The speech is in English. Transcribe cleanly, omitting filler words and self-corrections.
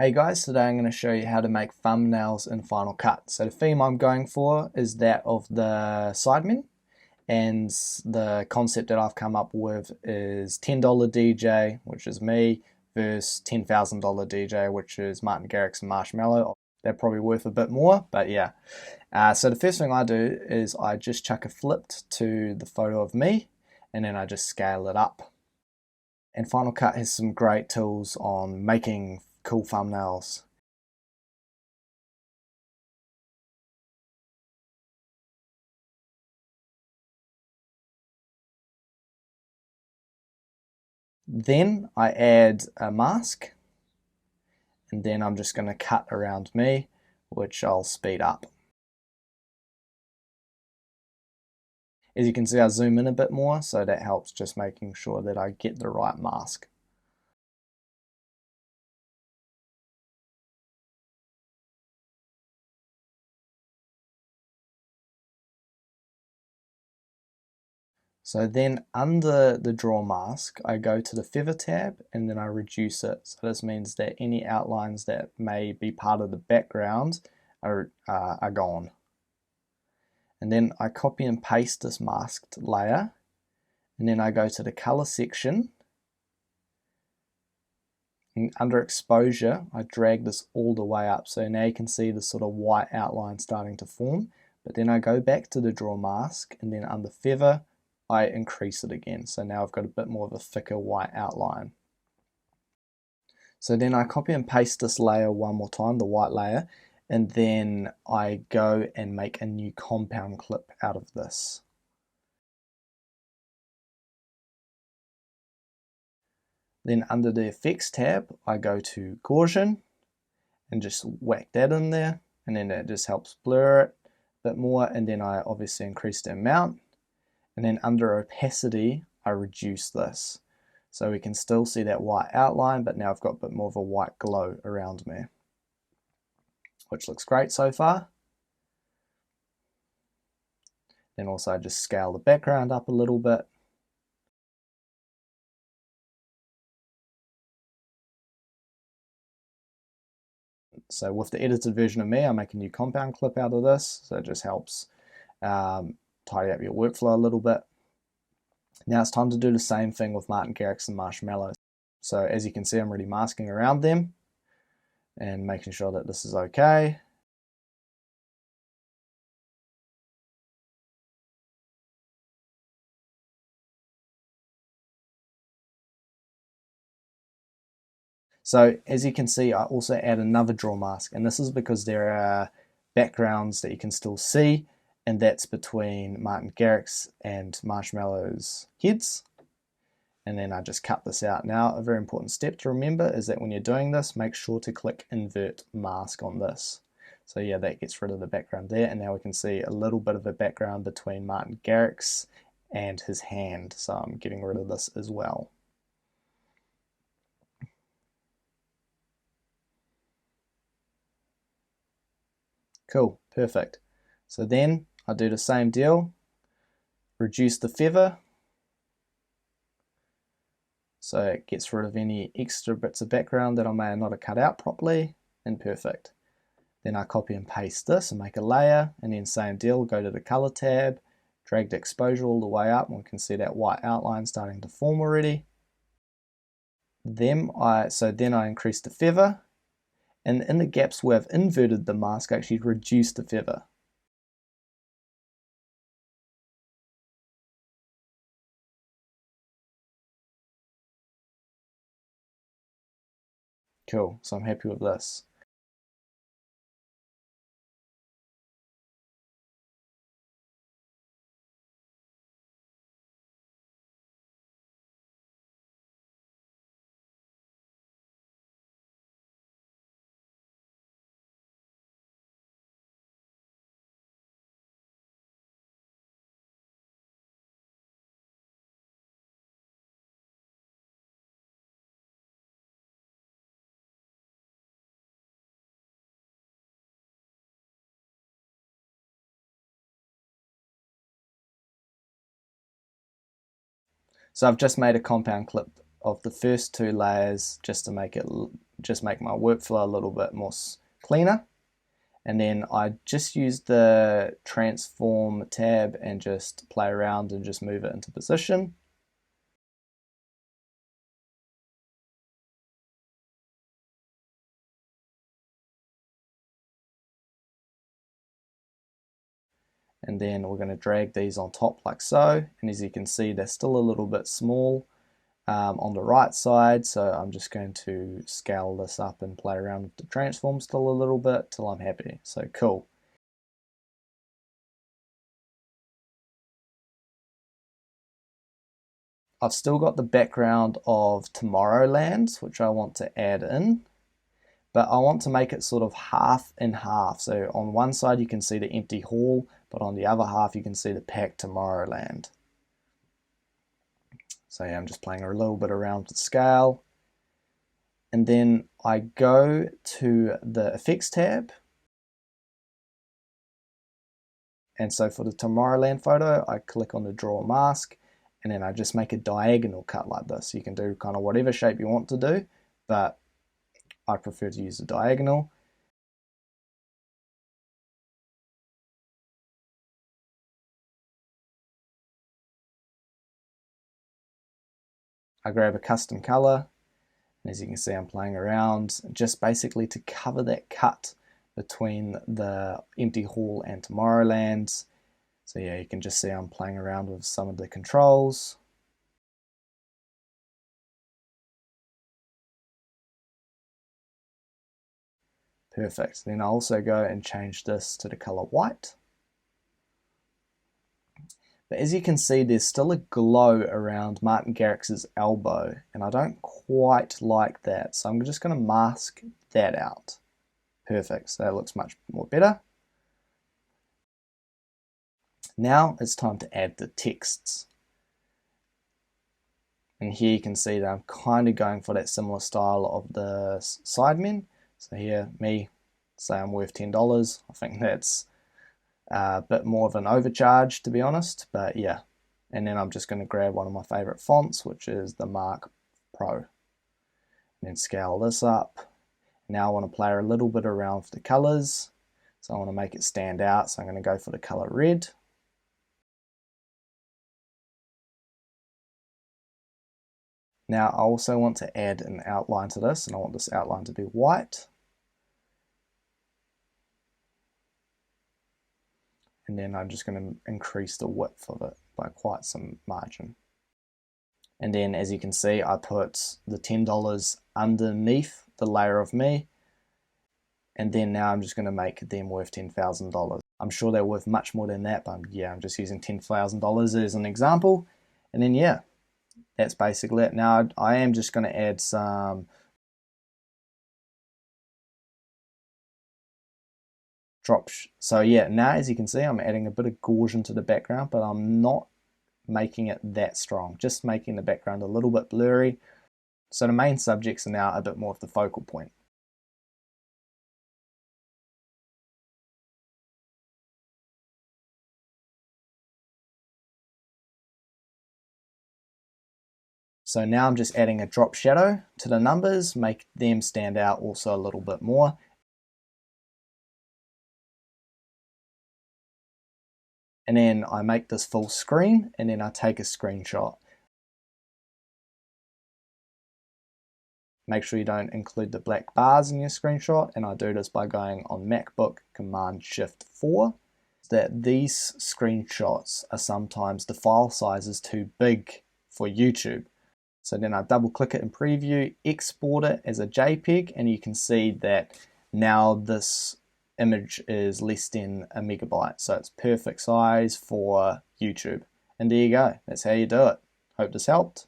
Hey guys, today I'm going to show you how to make thumbnails in Final Cut. So the theme I'm going for is that of the Sidemen, and the concept that I've come up with is $10 DJ, which is me, versus $10,000 DJ, which is Martin Garrix and Marshmallow. They're probably worth a bit more, but yeah. So the first thing I do is I just chuck a flipped to the photo of me, and then I just scale it up. And Final Cut has some great tools on making cool thumbnails. Then I add a mask, and then I'm just going to cut around me, which I'll speed up. As you can see, I zoom in a bit more, so that helps just making sure that I get the right mask. So then under the draw mask, I go to the feather tab and then I reduce it. So this means that any outlines that may be part of the background are gone. And then I copy and paste this masked layer, and then I go to the color section, and under exposure I drag this all the way up, so now you can see the sort of white outline starting to form. But then I go back to the draw mask, and then under feather I increase it again, so now I've got a bit more of a thicker white outline. So then I copy and paste this layer one more time, the white layer, and then I go and make a new compound clip out of this. Then under the effects tab, I go to Gaussian and just whack that in there, and then that just helps blur it a bit more, and then I obviously increase the amount. And then under opacity, I reduce this. So we can still see that white outline, but now I've got a bit more of a white glow around me, which looks great so far. Then also just scale the background up a little bit. So with the edited version of me, I make a new compound clip out of this, so it just helps tidy up your workflow a little bit. Now it's time to do the same thing with Martin Garrix and Marshmallow. So as you can see, I'm really masking around them and making sure that this is okay. So as you can see, I also add another draw mask, and this is because there are backgrounds that you can still see, and that's between Martin Garrix and Marshmallow's heads. And then I just cut this out. Now, a very important step to remember is that when you're doing this, make sure to click invert mask on this. So yeah, that gets rid of the background there, and now we can see a little bit of a background between Martin Garrix and his hand. So I'm getting rid of this as well. Cool, perfect. So then I do the same deal, reduce the feather, so it gets rid of any extra bits of background that I may not have cut out properly, and perfect. Then I copy and paste this and make a layer, and then same deal, go to the color tab, drag the exposure all the way up, and we can see that white outline starting to form already. Then I increase the feather, and in the gaps where I've inverted the mask, I actually reduce the feather. Cool, so I'm happy with this. So I've just made a compound clip of the first two layers just to make my workflow a little bit more cleaner. And then I just use the transform tab and just play around and just move it into position. And then we're going to drag these on top like so. And as you can see, they're still a little bit small on the right side. So I'm just going to scale this up and play around with the transform still a little bit till I'm happy. So cool. I've still got the background of Tomorrowland, which I want to add in, but I want to make it sort of half and half. So on one side you can see the empty hall, but on the other half you can see the packed Tomorrowland. So yeah, I'm just playing a little bit around with scale. And then I go to the effects tab. And so for the Tomorrowland photo, I click on the draw mask, and then I just make a diagonal cut like this. You can do kind of whatever shape you want to do, but I prefer to use the diagonal. I grab a custom color, and as you can see, I'm playing around just basically to cover that cut between the empty hall and Tomorrowland. So yeah, you can just see I'm playing around with some of the controls. Perfect. Then I'll also go and change this to the color white. But as you can see, there's still a glow around Martin Garrix's elbow, and I don't quite like that. So I'm just going to mask that out. Perfect. So that looks much more better. Now it's time to add the texts. And here you can see that I'm kind of going for that similar style of the Sidemen. So here, me, say I'm worth $10. I think that's a bit more of an overcharge, to be honest, but yeah. And then I'm just going to grab one of my favorite fonts, which is the Mark Pro. And then scale this up. Now I want to play a little bit around with the colors. So I want to make it stand out. So I'm going to go for the color red. Now I also want to add an outline to this, and I want this outline to be white. And then I'm just going to increase the width of it by quite some margin. And then as you can see, I put the $10 underneath the layer of me. And then now I'm just going to make them worth $10,000. I'm sure they're worth much more than that, but yeah, I'm just using $10,000 as an example. And then yeah, that's basically it. Now I am just going to add some drops. So yeah, now as you can see, I'm adding a bit of Gaussian to the background, but I'm not making it that strong, just making the background a little bit blurry. So the main subjects are now a bit more of the focal point. So now I'm just adding a drop shadow to the numbers, make them stand out also a little bit more. And then I make this full screen, and then I take a screenshot. Make sure you don't include the black bars in your screenshot, and I do this by going on MacBook Command-Shift-4. That these screenshots are sometimes the file size is too big for YouTube. So then I double click it in preview, export it as a JPEG, and you can see that now this image is less than a megabyte. So it's perfect size for YouTube. And there you go. That's how you do it. Hope this helped.